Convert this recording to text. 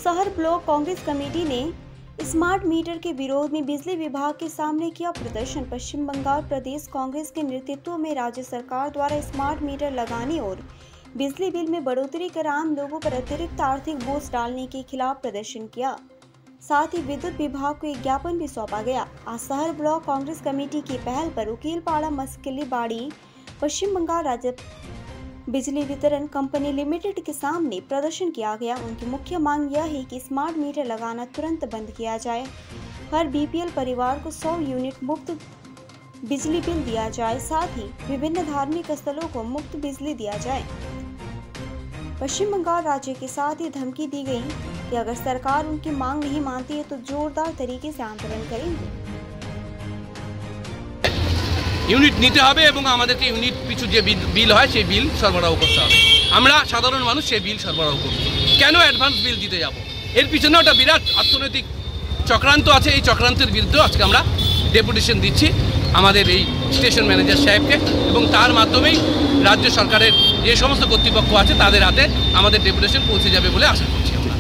शहर block Congress committee ने smart meter के विरोध में बिजली विभाग के सामने किया प्रदर्शन। पश्चिम बंगाल प्रदेश कांग्रेस के नेतृत्व में राज्य सरकार द्वारा स्मार्ट मीटर लगाने और बिजली बिल में बढ़ोतरी कर आम लोगों पर अतिरिक्त आर्थिक बोझ डालने के खिलाफ प्रदर्शन किया। साथ ही विद्युत विभाग को एक ज्ञापन भी सौंपा गया। आज शहर ब्लॉक कांग्रेस कमेटी की पहल पर उकीलपाड़ा मसकिलीबाड़ी पश्चिम बंगाल राज्य बिजली वितरण कंपनी लिमिटेड के सामने प्रदर्शन किया गया। उनकी मुख्य मांग यह है कि स्मार्ट मीटर लगाना तुरंत बंद किया जाए, हर बीपीएल परिवार को 100 यूनिट मुफ्त बिजली बिल दिया जाए, साथ ही विभिन्न धार्मिक स्थलों को मुफ्त बिजली दिया जाए। पश्चिम बंगाल राज्य के साथ ये धमकी दी गई कि अगर सरकार उनकी मांग नहीं मानती है तो जोरदार तरीके से आंदोलन करेंगे। ইউনিট নিতে হবে এবং আমাদেরকে ইউনিট পিছু যে বিল হয় সেই বিল সরবরাহ করতে হবে। আমরা সাধারণ মানুষ সেই বিল সরবরাহ করব। কেন অ্যাডভান্স বিল দিতে যাব? এর পিছনে একটা বিরাট অর্থনৈতিক চক্রান্ত আছে। এই চক্রান্তের বিরুদ্ধে আজকে আমরা ডেপুটেশন দিচ্ছি আমাদের এই স্টেশন ম্যানেজার সাহেবকে, এবং তার মাধ্যমেই রাজ্য সরকারের যে সমস্ত কর্তৃপক্ষ আছে তাদের হাতে আমাদের ডেপুটেশন পৌঁছে যাবে বলে আশা করছি আমরা।